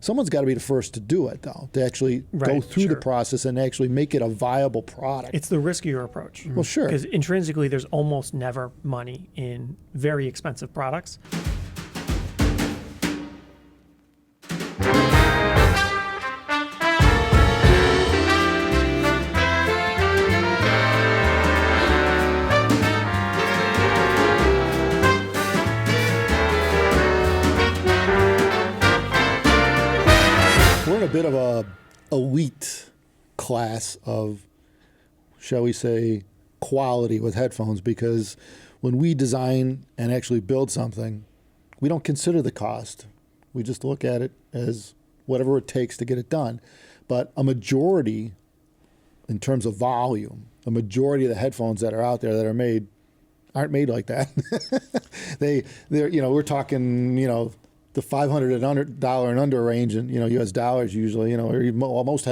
Someone's got to be the first to do it, though, to actually go through the process and actually make it a viable product. It's the riskier approach. Well, sure. Because intrinsically, there's almost never money in very expensive products. We're in a bit of a elite class of, shall we say, quality with headphones, because when we design and actually build something, we don't consider the cost. We just look at it as whatever it takes to get it done. But a majority, in terms of volume, a majority of the headphones that are out there that are made aren't made like that. They're we're talking, the $500 and under range, and US dollars usually, or even, most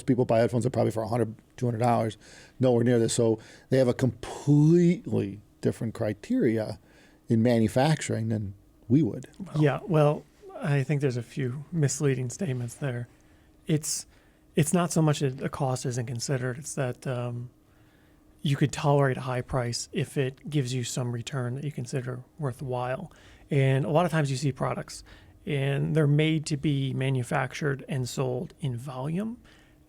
people buy headphones are probably for $100, $200, nowhere near this. So they have a completely different criteria in manufacturing than we would. Yeah, well, I think there's a few misleading statements there. It's not so much that the cost isn't considered, it's that you could tolerate a high price if it gives you some return that you consider worthwhile. And a lot of times you see products and they're made to be manufactured and sold in volume.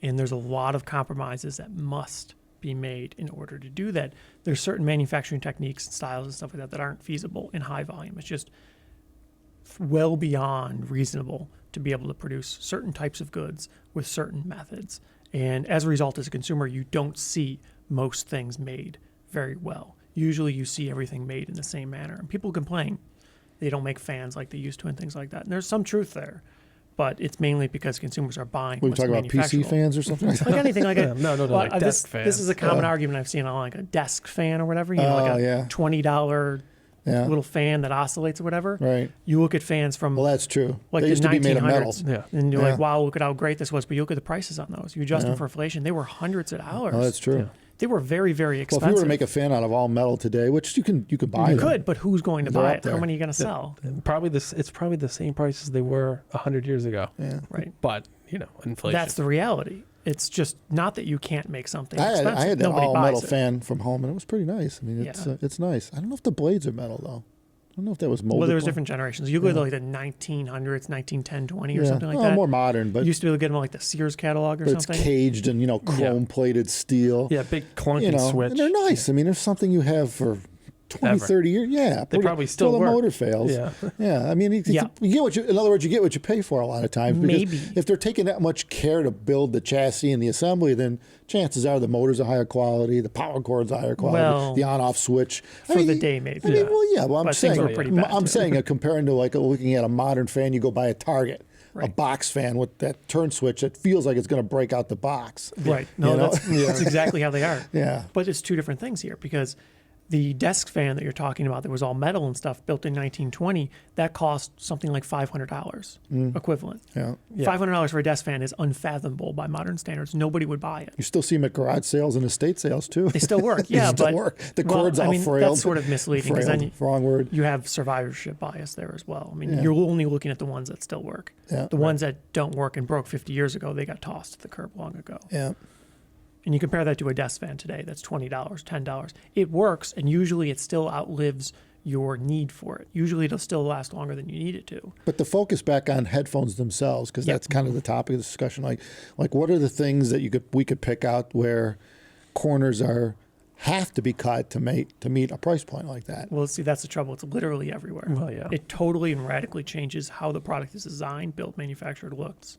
And there's a lot of compromises that must be made in order to do that. There's certain manufacturing techniques and styles and stuff like that that aren't feasible in high volume. It's just well beyond reasonable to be able to produce certain types of goods with certain methods. And as a result, as a consumer, you don't see most things made very well. Usually you see everything made in the same manner. And people complain they don't make fans like they used to and things like that. And there's some truth there, but it's mainly because consumers are buying. We're talking about PC fans or something like that? Like anything like a no, like desk fans. This is a common argument I've seen on like a desk fan or whatever. Like a $20 little fan that oscillates or whatever. Right. You look at fans from that's true. Like they used the to be made of metal. And you're like, wow, look at how great this was. But you look at the prices on those. You adjust them for inflation. They were hundreds of dollars. Oh, that's true. Yeah. They were very, very expensive. Well, if you were to make a fan out of all metal today, which you could buy, you could, but who's going to buy it? How many are you going to sell? It's probably the same price as they were 100 years ago. Yeah, right. But inflation. That's the reality. It's just not that you can't make something I expensive. had that Nobody all buys metal it. fan from home, and it was pretty nice. I mean, it's nice. I don't know if the blades are metal though. I don't know if that was molded. Well, there's different generations. You go to like the 1900s, 1910, 20 or something like that. More modern, but you used to be able to get them like the Sears catalog or something. It's caged and chrome-plated steel. Yeah, big clunky switch. And they're nice. Yeah. I mean, there's something you have for 20, 30 years. Yeah, they probably still work. The motor fails. Yeah. I mean, you get in other words, you get what you pay for a lot of times. Maybe if they're taking that much care to build the chassis and the assembly, then chances are the motor's a higher quality, the power cord's a higher quality, the on-off switch the day maybe. I'm saying comparing to like looking at a modern fan, you go buy a Target. Right. A box fan with that turn switch that feels like it's going to break out the box. Right. No, that's exactly how they are. Yeah. But it's two different things here, because the desk fan that you're talking about that was all metal and stuff built in 1920, that cost something like $500 equivalent. Yeah. $500 for a desk fan is unfathomable by modern standards. Nobody would buy it. You still see them at garage sales and estate sales too. They still work. Yeah, they still work. The cord's all frail. That's sort of misleading, because then wrong word. You have survivorship bias there as well. I mean, you're only looking at the ones that still work. Yeah. The ones that don't work and broke 50 years ago, they got tossed to the curb long ago. Yeah. And you compare that to a desk fan today, that's $20, $10. It works, and usually it still outlives your need for it. Usually it'll still last longer than you need it to. But the focus back on headphones themselves, because that's kind of the topic of the discussion. Like what are the things that we could pick out where corners have to be cut to meet a price point like that? Well, see, that's the trouble. It's literally everywhere. Well, yeah. It totally and radically changes how the product is designed, built, manufactured, looks.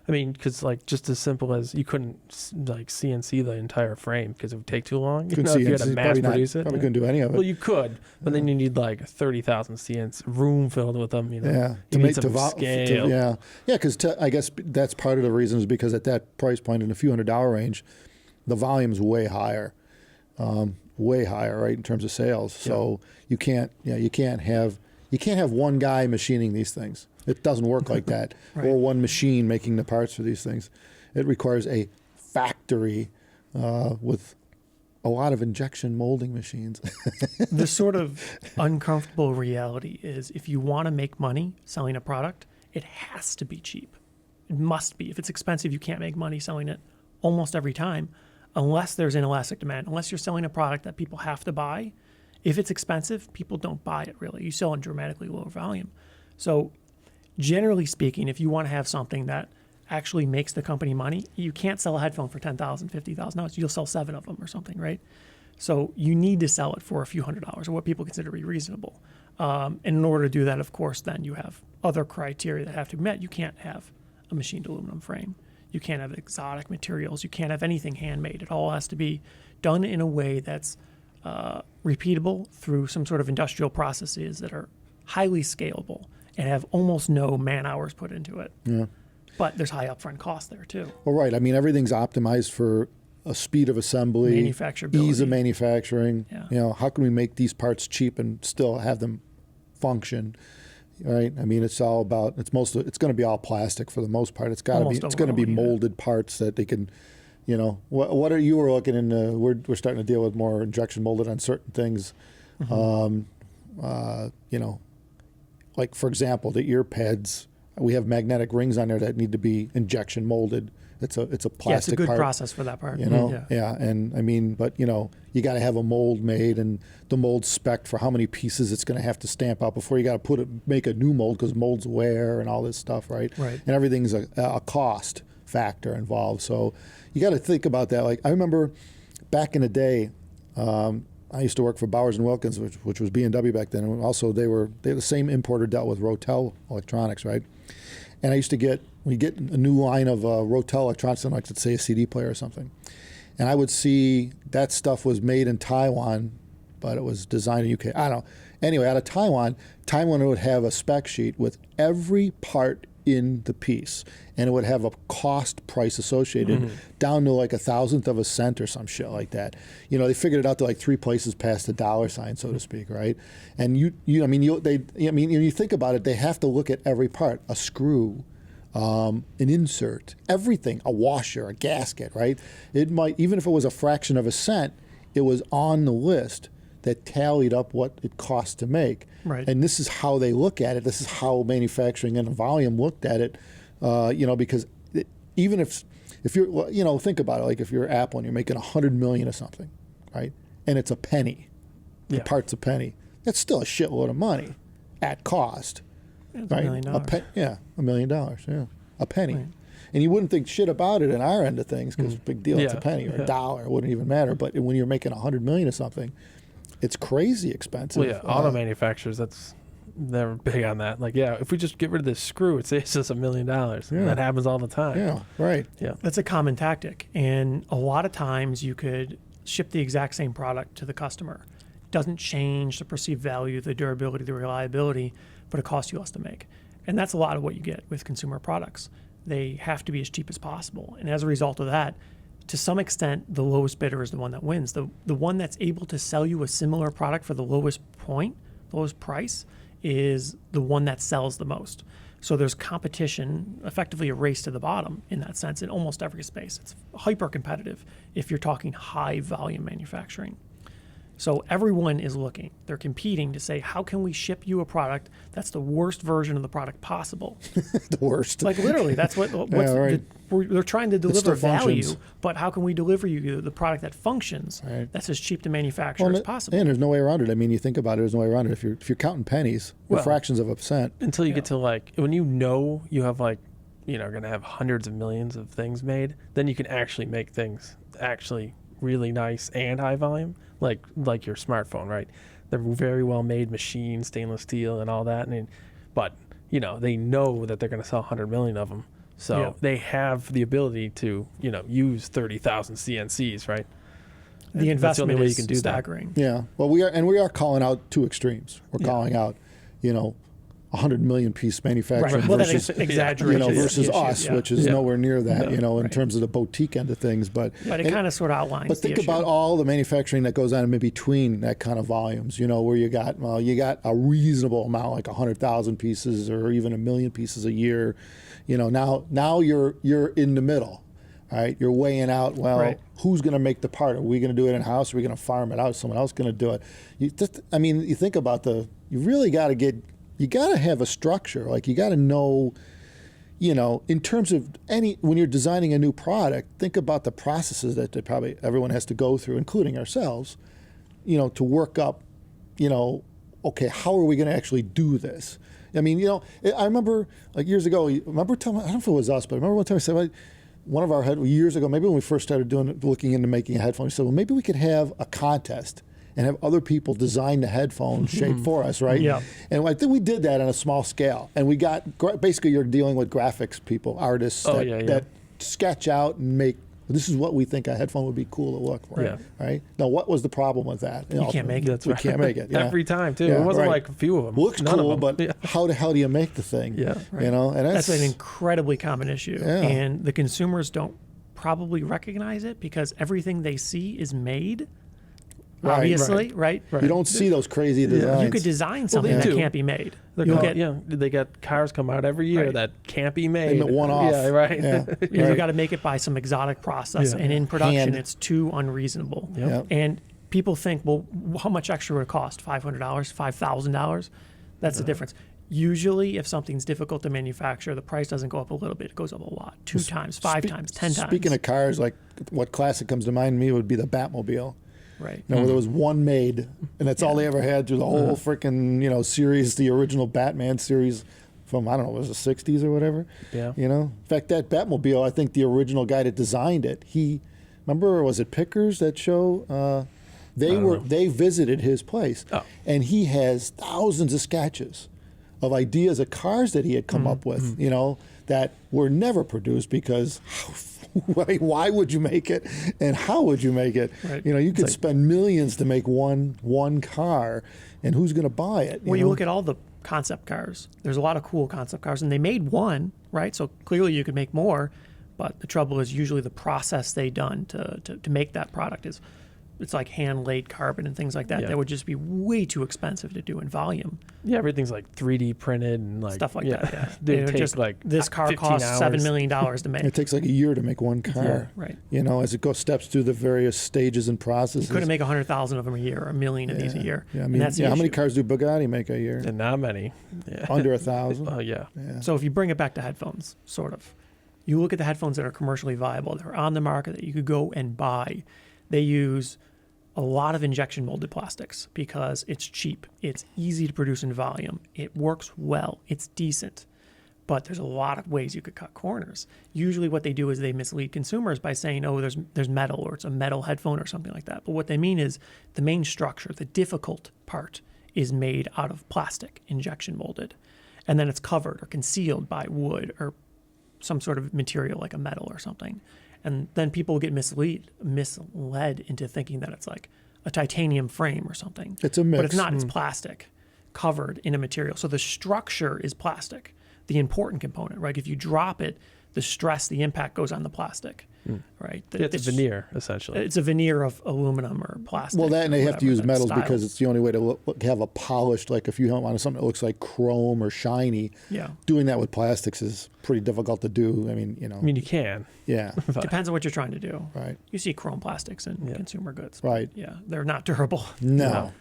I mean, because just as simple as you couldn't CNC the entire frame because it would take too long. If you had to mass produce it, probably couldn't do any of it. Well, you could, but then you need 30,000 CNC room filled with them. Yeah, to make some scale. Because I guess that's part of the reason is because at that price point in a few $100 range, the volume's way higher, right, in terms of sales. So you can't have one guy machining these things. It doesn't work like that. Right. Or one machine making the parts for these things. It requires a factory with a lot of injection molding machines. The sort of uncomfortable reality is if you want to make money selling a product, it has to be cheap. It must be. If it's expensive, you can't make money selling it almost every time unless there's inelastic demand, unless you're selling a product that people have to buy. If it's expensive, people don't buy it really. You sell in dramatically lower volume. So generally speaking, if you want to have something that actually makes the company money, you can't sell a headphone for $10,000, $50,000. You'll sell 7 of them or something, right? So you need to sell it for a few $100s, or what people consider to be reasonable. And in order to do that, of course, then you have other criteria that have to be met. You can't have a machined aluminum frame. You can't have exotic materials. You can't have anything handmade. It all has to be done in a way that's repeatable through some sort of industrial processes that are highly scalable and have almost no man hours put into it. Yeah. But there's high upfront costs there too. Well, right. I mean, everything's optimized for a speed of assembly, Manufacturability. ease of manufacturing. Yeah. You know, how can we make these parts cheap and still have them function? Right. I mean, it's all about. It's going to be all plastic for the most part. It's got to be. It's going to be molded parts that they can. You know, what are you were looking in? We're starting to deal with more injection molded on certain things. Mm-hmm. You know, like for example, the ear pads. We have magnetic rings on there that need to be injection molded. It's a plastic. Yeah, it's a good part, process for that part. You know, Mm-hmm. yeah. And I mean, but you know, you got to have a mold made and the mold spec for how many pieces it's going to have to stamp out before you got to make a new mold because molds wear and all this stuff, right? Right. And everything's a cost factor involved. So you got to think about that. Like I remember back in the day, I used to work for Bowers and Wilkins, which was B&W back then, and also they were the same importer dealt with Rotel Electronics, right? And I used to get a new line of Rotel Electronics, like let's say a CD player or something, and I would see that stuff was made in Taiwan, but it was designed in UK. I don't know. Anyway, out of Taiwan would have a spec sheet with every part in the piece, and it would have a cost price associated down to like 1,000th of a cent or some shit like that. You know, they figured it out to like 3 places past the dollar sign, so to speak, right? And when you think about it, they have to look at every part, a screw, an insert, everything, a washer, a gasket, right? It might, even if it was a fraction of a cent, it was on the list that tallied up what it cost to make. Right. And this is how they look at it. This is how manufacturing and volume looked at it. You know, because even if you're, you know, think about it. Like if you're Apple and you're making 100 million or something, right? And it's a penny, the part's a penny. That's still a shitload of money at cost, It's right? $1 million. $1 million. Yeah, a penny. Right. And you wouldn't think shit about it in our end of things because big deal, it's a Yeah. penny or a dollar. It wouldn't even matter. But when you're making 100 million or something, it's crazy expensive. Well, yeah, auto manufacturers, they're big on that. Like, yeah, if we just get rid of this screw, it saves us $1 million. Yeah. That happens all the time. Yeah, right. Yeah. That's a common tactic. And a lot of times you could ship the exact same product to the customer. It doesn't change the perceived value, the durability, the reliability, but it costs you less to make. And that's a lot of what you get with consumer products. They have to be as cheap as possible. And as a result of that, to some extent, the lowest bidder is the one that wins. The one that's able to sell you a similar product for the lowest price, is the one that sells the most. So there's competition, effectively a race to the bottom in that sense in almost every space. It's hyper competitive if you're talking high volume manufacturing. So everyone is looking. They're competing to say, how can we ship you a product that's the worst version of the product possible? The worst. Like literally, that's what's right. they're trying to deliver still value, functions. but how can we deliver you the product that functions, Right. that's as cheap to manufacture as possible? And there's no way around it. I mean, you think about it, there's no way around it. If you're counting pennies, or Well, fractions of a percent. Until you get to like, when you have like, going to have hundreds of millions of things made, then you can actually make things actually really nice and high volume, like your smartphone, right? They're very well made machines, stainless steel and all that. But they know that they're going to sell 100 million of them. So they have the ability to, use 30,000 CNCs, right? The That's the only investment way is you can do that. staggering. Yeah. Well, we are calling out 2 extremes. We're calling out, 100 million piece manufacturing Right. Well, that versus, is exaggeration. versus us, which is nowhere near that, in Right. terms of the boutique end of things. But But it kind of sort of outlines But think the issue. about all the manufacturing that goes on in between that kind of volumes, where you got a reasonable amount, like 100,000 pieces or even 1 million pieces a year. Now you're in the middle, right? You're weighing out, Right. who's going to make the part? Are we going to do it in house? Are we going to farm it out? Is someone else going to do it? You think about you really got to get. you got to have a structure. Like you got to know, in terms of when you're designing a new product, think about the processes that probably everyone has to go through, including ourselves, to work up, okay, how are we going to actually do this? I mean, I remember like years ago, I don't know if it was us, but I remember one time I said, one of our years ago, maybe when we first started looking into making a headphone, we said, well, maybe we could have a contest and have other people design the headphone shape for us, right? Yeah. And I think we did that on a small scale. And we got, basically you're dealing with graphics people, artists that sketch out and make, this is what we think a headphone would be cool to look for, right? Now, what was the problem with that? You can't make it. That's we right. can't make it. Every time, too. It wasn't like a few of them. Looks None cool, of them. but how the hell do you make the thing? Yeah. Right. And that's an incredibly common issue. Yeah. And the consumers don't probably recognize it because everything they see is made. Right, Obviously, right? You don't see those crazy designs. You could design something that can't be made. They got cars come out every year that can't be made. And one off. Yeah, right. Yeah. You got to make it by some exotic process, and in production, Hand. it's too unreasonable. Yep. And people think, well, how much extra would it cost? $500, $5,000? That's the difference. Usually, if something's difficult to manufacture, the price doesn't go up a little bit; it goes up a lot, 2 times, 5 times, 10 times. Speaking of cars, like what classic comes to mind to me would be the Batmobile. Right. Where there was one made, and that's all they ever had through the whole freaking series, the original Batman series from, I don't know, was it the 60s or whatever? Yeah. In fact, that Batmobile, I think the original guy that designed it, remember, was it Pickers, that show? They visited his place, and he has thousands of sketches of ideas of cars that he had come up with, that were never produced because why would you make it and how would you make it? Right. You could spend millions to make one car, and who's going to buy it? You look at all the concept cars. There's a lot of cool concept cars, and they made one, right? So clearly you could make more, but the trouble is usually the process they done to make that product it's like hand-laid carbon and things like that. Yeah. That would just be way too expensive to do in volume. Yeah, everything's like 3D printed and like Stuff like that, yeah. It takes just like this car 15 costs hours. $7 million to make. It takes like a year to make one car. Right. As it steps through the various stages and processes. You couldn't make 100,000 of them a year, or a million of these a year. Yeah, I And mean, that's the how many issue. cars do Bugatti make a year? And not many. Yeah. Under 1,000. Oh yeah. So if you bring it back to headphones, sort of, you look at the headphones that are commercially viable, that are on the market, that you could go and buy. They use a lot of injection molded plastics because it's cheap, it's easy to produce in volume, it works well, it's decent. But there's a lot of ways you could cut corners. Usually what they do is they mislead consumers by saying, oh, there's metal, or it's a metal headphone or something like that. But what they mean is the main structure, the difficult part, is made out of plastic, injection molded. And then it's covered or concealed by wood or some sort of material like a metal or something. And then people get misled into thinking that it's like a titanium frame or something. It's a mix. But it's not. It's plastic covered in a material. So the structure is plastic, the important component, right? If you drop it, the stress, the impact goes on the plastic, right? It's a veneer, essentially. It's a veneer of aluminum or plastic. Well, that, and they have to use that's metals styled. because it's the only way to have a polished, like if you don't want something that looks like chrome or shiny, doing that with plastics is pretty difficult to do. I mean, you can. Yeah. Depends on what you're trying to do. Right. You see chrome plastics in consumer goods. Right. Yeah, they're not durable. No.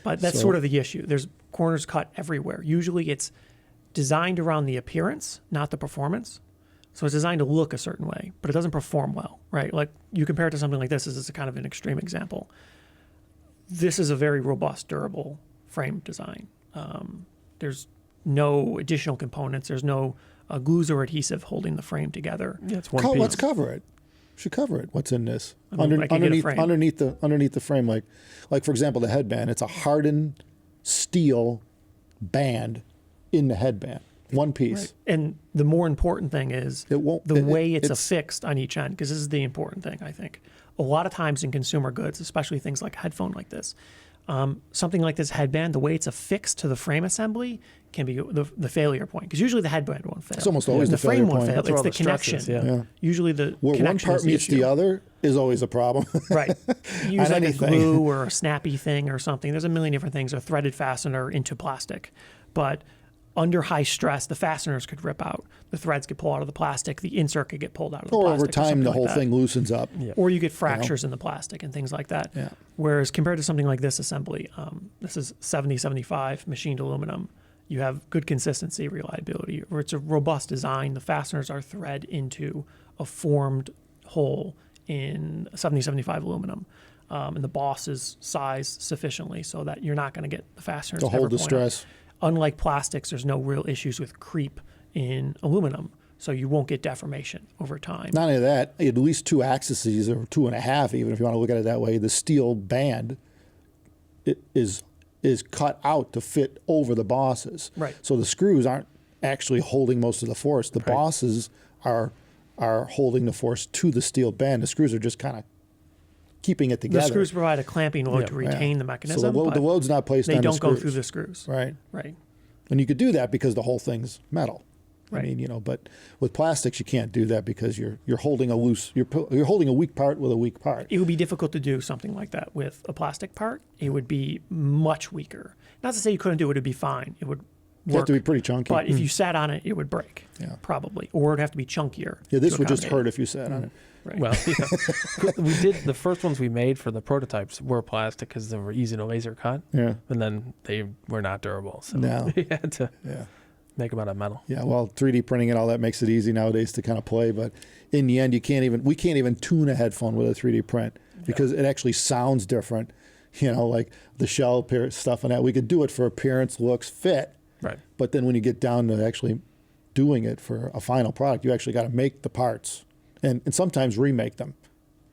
But that's sort of the issue. There's corners cut everywhere. Usually it's designed around the appearance, not the performance. So it's designed to look a certain way, but it doesn't perform well, right? Like you compare it to something like this, is a kind of an extreme example. This is a very robust, durable frame design. There's no additional components. There's no glues or adhesive holding the frame together. Yeah, it's one piece. Let's cover it. Should cover it. What's in this? I mean, I can get a frame. Underneath the frame, like for example, the headband. It's a hardened steel band in the headband. One piece. Right. And the more important thing is the way it's affixed on each end, because this is the important thing, I think. A lot of times in consumer goods, especially things like a headphone like this, something like this headband, the way it's affixed to the frame assembly can be the failure point, because usually the headband won't fail. It's almost always the the frame failure won't point. fail. That's where It's all the the stress connection. is, Yeah. Usually the Where one connection part is the meets issue. the other is always a problem. Right. You use On like anything. a glue or a snappy thing or something. There's a million different things, a threaded fastener into plastic. But under high stress, the fasteners could rip out. The threads could pull out of the plastic. The insert could get pulled out of the Or plastic. over time, something the like whole that. thing loosens up. Yeah. Or you get fractures in the plastic and things like that. Yeah. Whereas compared to something like this assembly, this is 7075 machined aluminum. you have good consistency, reliability, or it's a robust design. The fasteners are thread into a formed hole in 70-75 aluminum. And the boss is sized sufficiently so that you're not going to get the fasteners To hold the stress. Unlike plastics, there's no real issues with creep in aluminum, so you won't get deformation over time. Not only that, at least 2 axes or 2.5, even if you want to look at it that way. The steel band is cut out to fit over the bosses. Right. So the screws aren't actually holding most of the force. The bosses are holding the force to the steel band. The screws are just kind of keeping it together. The screws provide a clamping load to retain the mechanism. So the load's not placed on the screws. They don't go through the screws. Right. Right. And you could do that because the whole thing's metal. Right. I mean, but with plastics you can't do that because you're holding you're holding a weak part with a weak part. It would be difficult to do something like that with a plastic part. It would be much weaker. Not to say you couldn't do it; it'd be fine. It would You have work. to be pretty chunky. But if you sat on it, it would break. Yeah. Probably, or it'd have to be chunkier. Yeah, this to would just accommodate hurt if you sat on it. Right. Well, we did the first ones we made for the prototypes were plastic because they were easy to laser cut. Yeah. And then they were not durable, so No. we had to Yeah. make them out of metal. Yeah, well, 3D printing and all that makes it easy nowadays to kind of play, but in the end, we can't even tune a headphone with a 3D print because it actually sounds different. Like the shell stuff and that. We could do it for appearance, looks, fit, Right. but then when you get down to actually doing it for a final product, you actually got to make the parts and sometimes remake them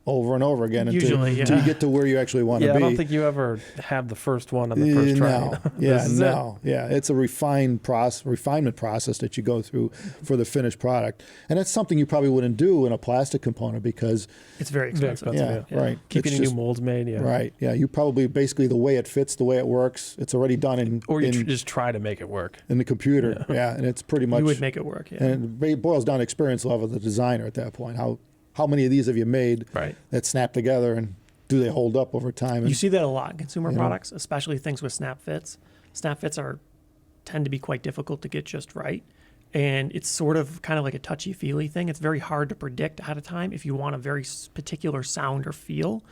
over and over again until you get to where you actually want to be. I don't think you ever have the first one on the first try. No, yeah, it's a refinement process that you go through for the finished product, and that's something you probably wouldn't do in a plastic component because it's very expensive. Yeah, right. Keep It's getting new molds made. Yeah. Right. Yeah, you probably basically the way it fits, the way it works, it's already done Or you just try to make it work in the computer. Yeah, and it's pretty much you would make it work. Yeah. And it boils down to experience level of the designer at that point. How many of these have you made that snap together, and do they hold up over time? And, you see that a lot in consumer products, especially things with snap fits. Snap fits tend to be quite difficult to get just right, and it's sort of kind of like a touchy-feely thing. It's very hard to predict ahead of time if you want a very particular sound or feel,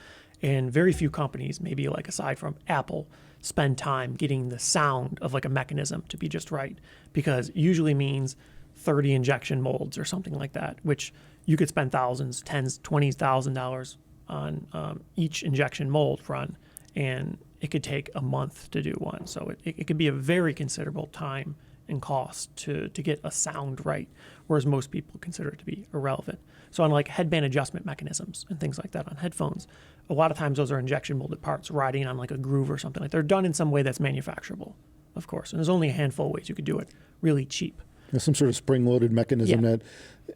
and very few companies, maybe like aside from Apple, spend time getting the sound of like a mechanism to be just right, because it usually means 30 injection molds or something like that, which you could spend thousands, tens, $20,000 on each injection mold run, and it could take a month to do one. So it could be a very considerable time and cost to get a sound right, whereas most people consider it to be irrelevant. So on like headband adjustment mechanisms and things like that on headphones, a lot of times those are injection molded parts riding on like a groove or something. Like they're done in some way that's manufacturable, of course. And there's only a handful of ways you could do it really cheap. There's some sort of spring-loaded mechanism that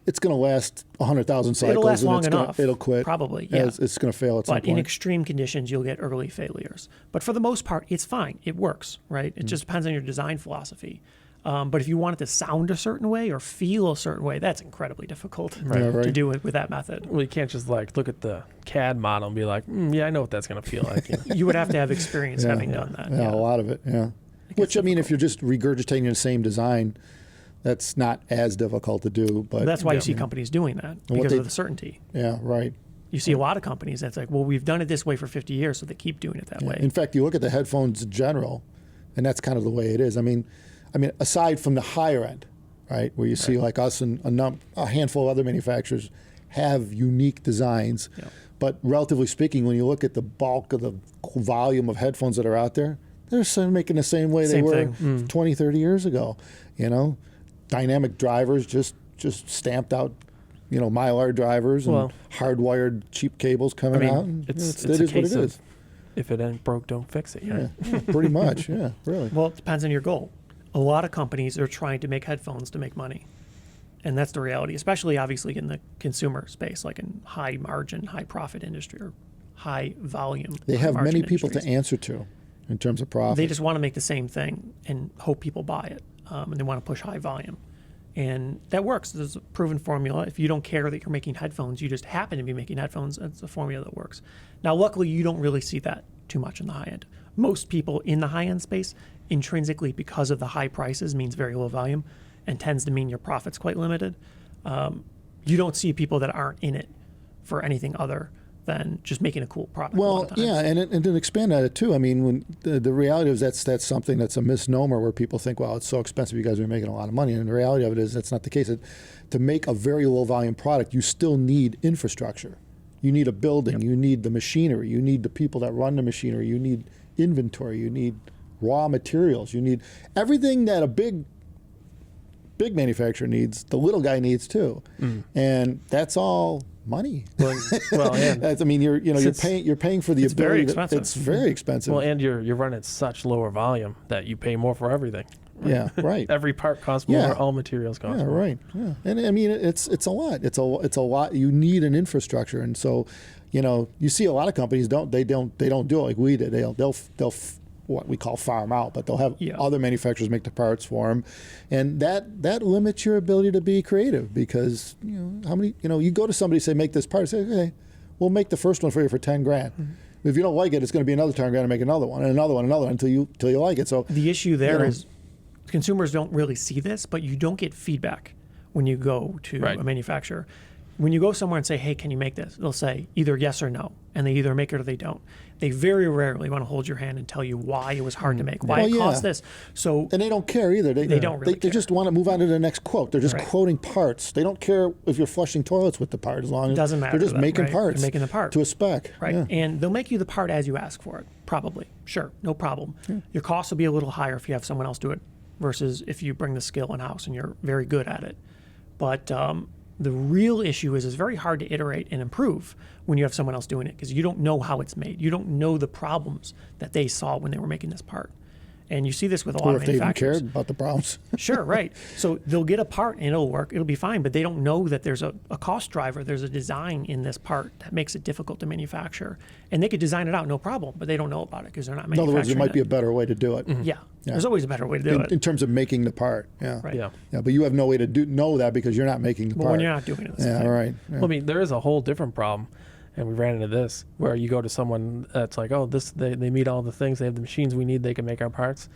it's going to last 100,000 cycles. It'll last long enough. It'll quit. Probably, yeah. It's going to fail at some But point. in extreme conditions, you'll get early failures. But for the most part, it's fine. It works, right? It just depends on your design philosophy. But if you want it to sound a certain way or feel a certain way, that's incredibly difficult to do it with that method. Well, you can't just look at the CAD model and be like, yeah, I know what that's going to feel like. You would have to have experience having done that. Yeah, a lot of it, yeah. Which, I mean, if you're just regurgitating the same design, that's not as difficult to do. But that's why you see companies doing that, because of the certainty. Yeah, right. You see a lot of companies that's like, well, we've done it this way for 50 years, so they keep doing it that way. In fact, you look at the headphones in general, and that's kind of the way it is. I mean, aside from the higher end, right, where you see like us and a handful of other manufacturers have unique designs, but relatively speaking, when you look at the bulk of the volume of headphones that are out there, they're making the same way they were 20, 30 years ago. Dynamic drivers, just stamped out, Mylar drivers and hardwired cheap cables coming out. And it is what it is. If it ain't broke, don't fix it. Right? Yeah, pretty much. Yeah, really. Well, it depends on your goal. A lot of companies are trying to make headphones to make money. And that's the reality, especially obviously in the consumer space, like in high margin, high profit industry or high volume. They have many people industries. to answer to in terms of profit. They just want to make the same thing and hope people buy it. And they want to push high volume. And that works. There's a proven formula. If you don't care that you're making headphones, you just happen to be making headphones, it's a formula that works. Now, luckily, you don't really see that too much in the high end. Most people in the high end space, intrinsically, because of the high prices, means very low volume and tends to mean your profit's quite limited. You don't see people that aren't in it for anything other than just making a cool product. a lot Well, of times. yeah, and to expand on it too. I mean, when the reality is that's something that's a misnomer where people think, well, it's so expensive, you guys are making a lot of money, and the reality of it is that's not the case. To make a very low volume product, you still need infrastructure. You need a building. You need the machinery. You need the people that run the machinery. You need inventory. You need raw materials. You need everything that a big manufacturer needs. The little guy needs too, and that's all money. Well, and That's, I mean, you're paying for the It's very ability. expensive. It's very expensive. well, and you're running such lower volume that you pay more for everything. Yeah, right. Every part costs more. Yeah. All materials cost Yeah, more. right. Yeah, and I mean, it's a lot. It's a lot. You need an infrastructure, and so, you see a lot of companies don't do it like we did. They'll what we call farm out, but they'll have other manufacturers make the parts for them, and that limits your ability to be creative because how many you go to somebody and say make this part, say okay, we'll make the first one for you for $10,000. Mm-hmm. If you don't like it, it's going to be another $10,000 to make another one and another one, until you like it. So the issue there is consumers don't really see this, but you don't get feedback when you go to a manufacturer. When you go somewhere and say, hey, can you make this? They'll say either yes or no, and they either make it or they don't. They very rarely want to hold your hand and tell you why it was hard to make, why it cost this. So, and they don't care either. They don't really They just want to move on to the next quote. They're just quoting parts. They don't care if you're flushing toilets with the part, as long as doesn't matter. They're just making parts. They're making the part to a spec. Right. Yeah. And they'll make you the part as you ask for it, probably. Sure, no problem. Yeah. Your costs will be a little higher if you have someone else do it versus if you bring the skill in-house and you're very good at it. But the real issue is it's very hard to iterate and improve when you have someone else doing it because you don't know how it's made. You don't know the problems that they saw when they were making this part. And you see this with a lot of manufacturers. Or if they even cared about the problems. Sure, right. So they'll get a part and it'll work, it'll be fine, but they don't know that there's a cost driver, there's a design in this part that makes it difficult to manufacture. And they could design it out, no problem, but they don't know about it because they're not manufacturing it. In other words, there might be a better way to do it. Mm-hmm. Yeah. There's always a better way to do it. In terms of making the part, yeah. Right. Yeah. Yeah, but you have no way to know that because you're not making the part. When you're not doing it. Yeah, right. Yeah. Well, I mean, there is a whole different problem, and we ran into this, where you go to someone that's like, oh, they meet all the things, they have the machines we need, they can make our parts,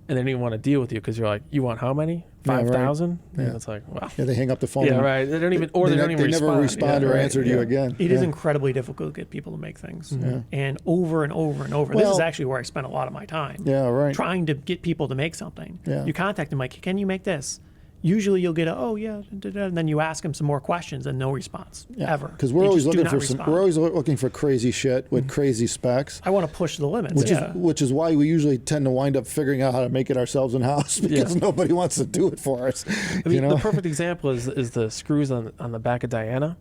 and they don't even want to deal with you because you're like, you want how many? 5,000? Yeah. And it's like, wow. Yeah, they hang up the phone. Yeah, right. They don't even, or they don't even respond. They never respond or right. answer to you again. It is incredibly difficult to get people to make things. Yeah. And over and over and over. This is actually where I spent a lot of my time. Yeah, right. Trying to get people to make something. Yeah. You contact them like, can you make this? Usually you'll get and then you ask them some more questions and no response ever. Because we're They always just do looking not for respond. we're always looking for crazy shit with crazy specs. I want to push the limits. Which is why we usually tend to wind up figuring out how to make it ourselves in house because nobody wants to do it for us. I mean, the perfect example is the screws on the back of Diana.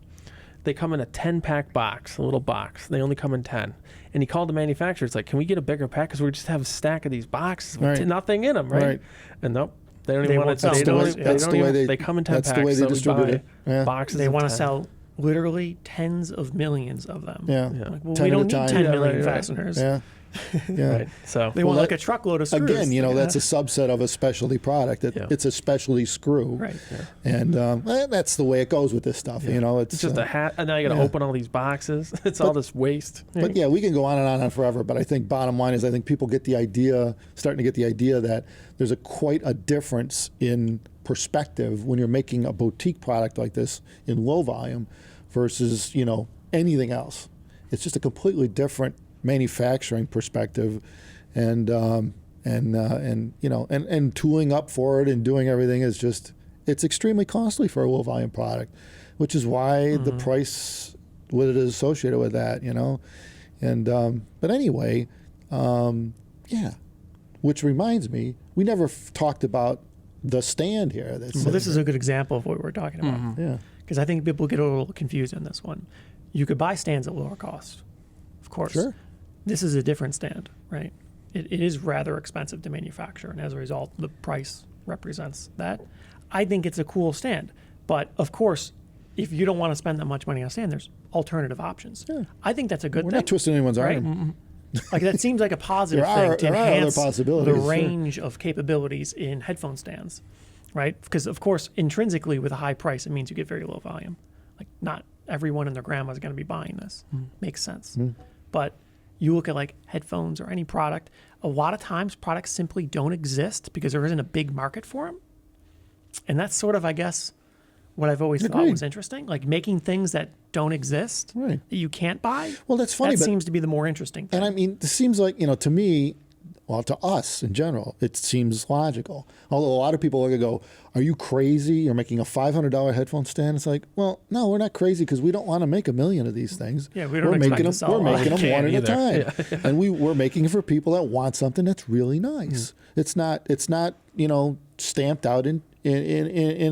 They come in a 10-pack box, a little box. They only come in 10. And he called the manufacturer. It's like, can we get a bigger pack? Because we just have a stack of these boxes with nothing in them, right? And nope. They don't even want to. They come in 10 packs. That's the way they so distribute it. Yeah. Boxes. They of want to 10. sell literally tens of millions of them. Yeah. Like, well, 10 we at a don't need time. 10 Yeah, million right. fasteners. Yeah. Yeah. Right. So They want like a truckload of screws. Again, that's a subset of a specialty product. It's a specialty screw. Right. Yeah. And that's the way it goes with this stuff. It's just a hat, and now you got to open all these boxes. It's all this waste. But yeah, we can go on and on forever. But I think bottom line is I think people get starting to get the idea that there's quite a difference in perspective when you're making a boutique product like this in low volume versus anything else. It's just a completely different manufacturing perspective, and tooling up for it and doing everything is it's extremely costly for a low volume product, which is why the price with it is associated with that, and but anyway, which reminds me, we never talked about the stand here. Well, this is a good example of what we're talking about. Mm-hmm. Yeah, because I think people get a little confused in this one. You could buy stands at lower cost, of course. Sure. This is a different stand, right? It is rather expensive to manufacture, and as a result, the price represents that. I think it's a cool stand, but of course, if you don't want to spend that much money on a stand, there's alternative options. Yeah. I think that's a good we're thing. not twisting anyone's right? arm. Like that seems like a positive thing to there are other enhance possibilities, the sure. range of capabilities in headphone stands, right? Because of course, intrinsically with a high price, it means you get very low volume. Like not everyone and their grandma is going to be buying this. Makes sense. But you look at like headphones or any product, a lot of times products simply don't exist because there isn't a big market for them. And that's sort of, I guess, what I've always thought Agreed. was interesting. Like making things that don't exist, Right. that you can't buy. Well, that's funny, That but seems to be the more interesting thing. and I mean, this seems like, to me, well, to us in general, it seems logical. Although a lot of people are going to go, are you crazy? You're making a $500 headphone stand? It's like, well, no, we're not crazy because we don't want to make a million of these things. Yeah, we don't we're expect making to them, sell We're a lot. making them Can't one at a either. time. And we're making it for people that want something that's really nice. It's not, stamped out in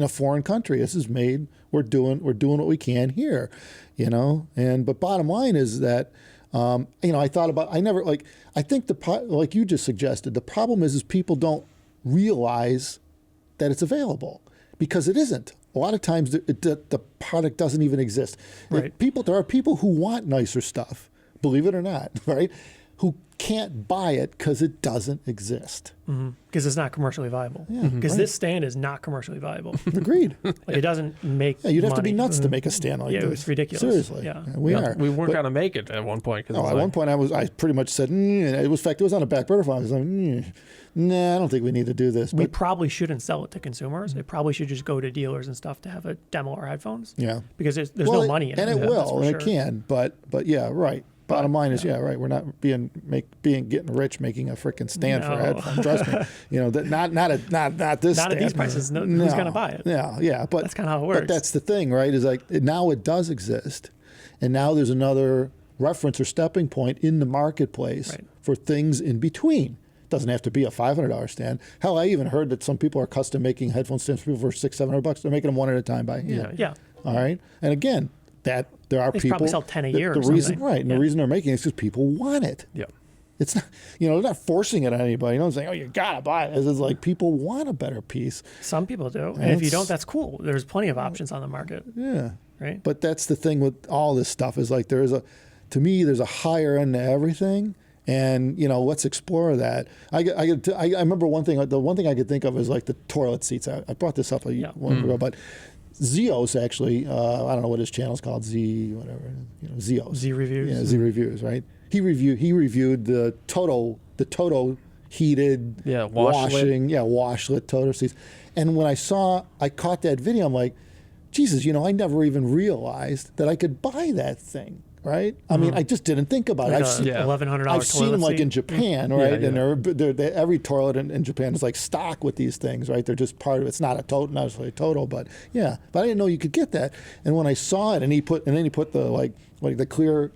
a foreign country. This is made, we're doing what we can here, but bottom line is that, I thought about, I think like you just suggested, the problem is people don't realize that it's available because it isn't. A lot of times the product doesn't even exist. Right. There are people who want nicer stuff, believe it or not, right? Who can't buy it because it doesn't exist. Because it's not commercially viable. Yeah, Because right. this stand is not commercially viable. Agreed. Like it doesn't make Yeah, you'd have to be money. nuts to make a stand like Yeah, this. it was ridiculous. Seriously. Yeah. We are. We weren't But- going to make it at one point. Cause Oh, at one point I pretty much said, it was, in fact, it was on a back burner phone. I was like, nah, I don't think we need to do this. We But probably shouldn't sell it to consumers. It probably should just go to dealers and stuff to have a demo our headphones. yeah. Because there's Well, no money in and it. it that's will, for and sure. it can, but yeah, right. Bottom line is, right. We're not getting rich making a freaking stand for a No. headphone. Trust me, that not this. Not at these stand. prices. No, who's going to buy it? Yeah, but That's kinda how it works. But that's the thing, right? Is like now it does exist, and now there's another reference or stepping point in the marketplace Right. for things in between. Doesn't have to be a $500 stand. Hell, I even heard that some people are custom making headphone stands for people for $600-700. They're making them one at a time by hand. Yeah. All right, and again, that there are They people probably sell 10 a year The or reason, something. right? And Yeah. the reason they're making it is because people want it. Yeah. It's not, they're not forcing it on anybody. Saying, "Oh, you gotta buy it." It's like people want a better piece. Some people do. And if you it's- don't, that's cool. There's plenty of options on the market, Yeah, right? but that's the thing with all this stuff is like there's a higher end to everything. And let's explore that. I remember one thing. The one thing I could think of is like the toilet seats. I brought this up a while ago, but Zeos actually. I don't know what his channel's called. Zeos. Z reviews. Yeah, Z reviews. Right. He reviewed the Toto heated washlet. washlet Toto seats. And when I caught that video, I'm like, Jesus, I never even realized that I could buy that thing. Right? I mean, I just didn't think about it. Like I've seen, $1,100 I've seen them like in Japan, right? Yeah. And every toilet in Japan is like stock with these things, right? They're just part of it. It's not not necessarily a total, but yeah. But I didn't know you could get that. And when I saw it, and then he put the the clear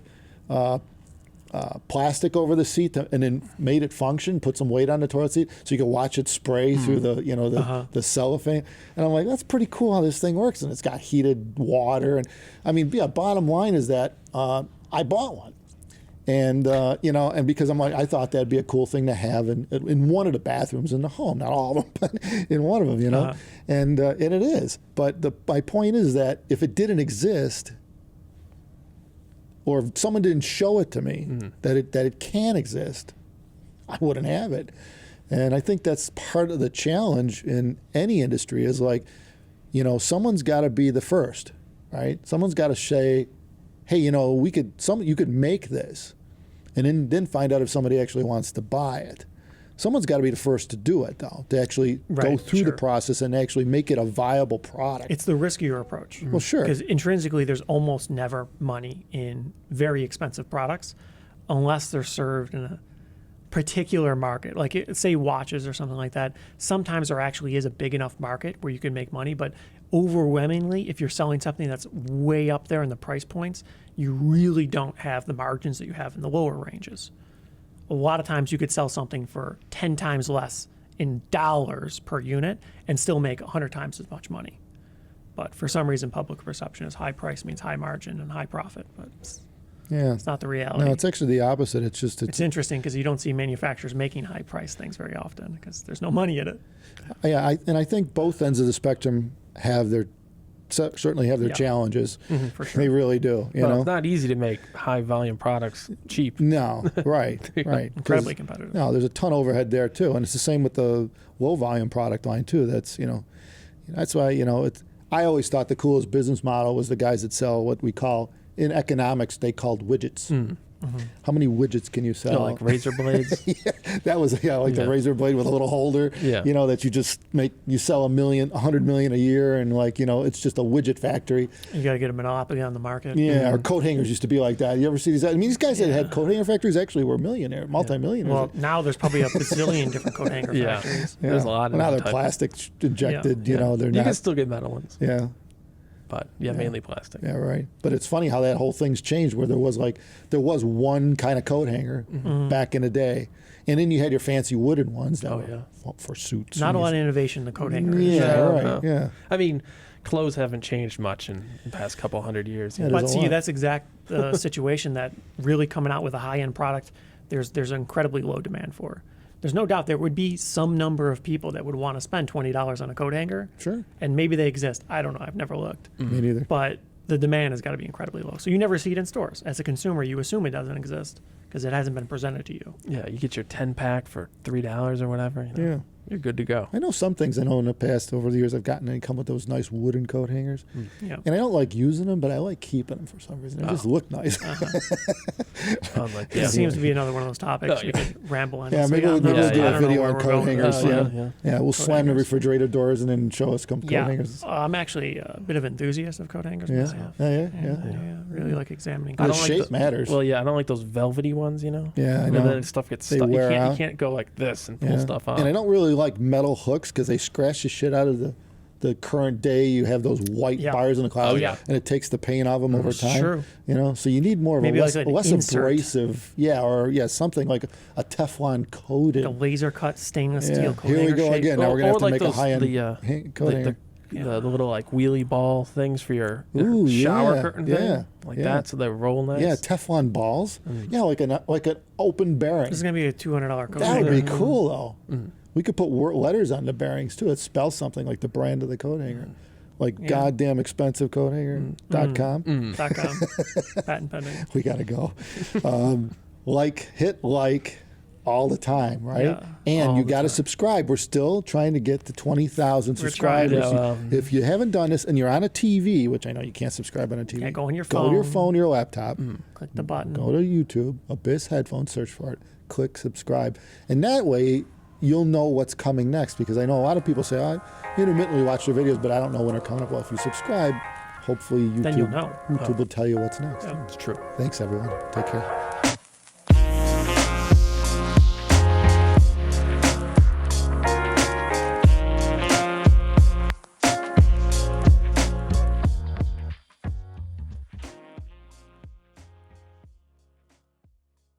plastic over the seat, and then made it function, put some weight on the toilet seat, so you could watch it spray through the cellophane. And I'm like, that's pretty cool how this thing works, and it's got heated water. And I mean, bottom line is that I bought one, and and because I'm like, I thought that'd be a cool thing to have in one of the bathrooms in the home, not all of them, but in one of them, and it is. But my point is that if it didn't exist, or if someone didn't show it to me that it can exist, I wouldn't have it. And I think that's part of the challenge in any industry is like, someone's got to be the first, right? Someone's got to say, hey, you could make this, and then find out if somebody actually wants to buy it. Someone's got to be the first to do it, though, to actually go through the process and actually make it a viable product. It's the riskier approach. Well, sure. Because intrinsically, there's almost never money in very expensive products unless they're served in a particular market. Like, say, watches or something like that. Sometimes there actually is a big enough market where you can make money. But overwhelmingly, if you're selling something that's way up there in the price points, you really don't have the margins that you have in the lower ranges. A lot of times you could sell something for 10 times less in dollars per unit and still make 100 times as much money. But for some reason, public perception is high price means high margin and high profit. But it's not the reality. No, it's actually the opposite. It's just It's interesting because you don't see manufacturers making high price things very often because there's no money in it. Yeah, I think both ends of the spectrum certainly have their challenges. For sure. They really do. You Well, know, it's not easy to make high volume products cheap. no, right. 'Cause, Incredibly competitive. No, there's a ton of overhead there too, and it's the same with the low volume product line too. That's that's why I always thought the coolest business model was the guys that sell what we call in economics they called widgets. How many widgets can you sell? Like razor blades. That was the razor blade with a little holder. Yeah. That you just you sell 100 million a year, and it's just a widget factory. You got to get a monopoly on the market. Yeah, our coat hangers used to be like that. You ever see these? I mean, these guys that had coat hanger factories actually were multi-millionaires. Well, now there's probably a bazillion different coat hanger factories. Yeah. There's a lot of now they're type. plastic injected. Yeah. They're you not. can still get metal ones. Yeah. But mainly plastic. Yeah, right. But it's funny how that whole thing's changed. Where there was one kind of coat hanger back in the day, and then you had your fancy wooden ones that were for suits. Not a lot of innovation in the coat hanger. Yeah, right. No. Yeah. I mean, clothes haven't changed much in the past couple hundred years. Yeah, But there's a see, lot. that's exact situation that really coming out with a high-end product, there's incredibly low demand for. There's no doubt there would be some number of people that would want to spend $20 on a coat hanger. Sure. And maybe they exist. I don't know. I've never looked. Me neither. But the demand has got to be incredibly low. So you never see it in stores. As a consumer, you assume it doesn't exist because it hasn't been presented to you. Yeah, you get your 10-pack for $3 or whatever. Yeah. You're good to go. I know some things I know in the past over the years I've gotten, they come with those nice wooden coat hangers. Yeah. And I don't like using them, but I like keeping them for some reason. They just look nice. Like, It seems to be another one of those topics Oh, you could ramble on. Yeah, maybe we'll do I a don't know video where on we're coat going with hangers. this. Yeah, we'll slam the hangers. refrigerator doors and then show us some coat Yeah, hangers. I'm actually a bit of an enthusiast of coat hangers Yeah, myself. yeah. Really like examining. The don't like shape matters. Well, yeah, I don't like those velvety ones, Yeah, I Where know. the stuff gets They stuck. You wear out. can't go like this and pull Yeah. stuff off. And I don't really like metal hooks because they scratch the shit out of the current day. You have those white bars in the cloud, Oh, yeah. and it takes the paint off them over time. True. So you need more of Maybe a like an less insert. abrasive, something like a Teflon coated. The laser cut stainless Yeah. steel coat Here we hanger go shape. again. Now we're gonna have to like make a those- high-end the, coat hanger. the little like wheelie ball things for your Ooh, shower yeah, curtain yeah, thing, like yeah. that, so they roll nice. Yeah, Teflon balls. Yeah, like an open bearing. This is gonna be a $200 coat That hanger. would be cool though. We could put letters on the bearings too. It spells something like the brand of the coat hanger, like goddamn expensive coat hanger.com. .com. Patent pending. We gotta go. Hit like all the time, right? Yeah, and all you the got to time. subscribe. We're still trying to get to 20,000 We're trying. subscribers. Yeah, well, If you haven't done this and you're on a TV, which I know you can't subscribe on a TV, Yeah, go on your Go to your phone. phone, your laptop. Click the button. Go to YouTube, Abyss Headphones, search for it, click subscribe. And that way, you'll know what's coming next. Because I know a lot of people say, I intermittently watch their videos, but I don't know when they're coming up. Well, if you subscribe, hopefully Then you'll know. YouTube will tell you what's next. Yeah. It's true. Thanks, everyone. Take care.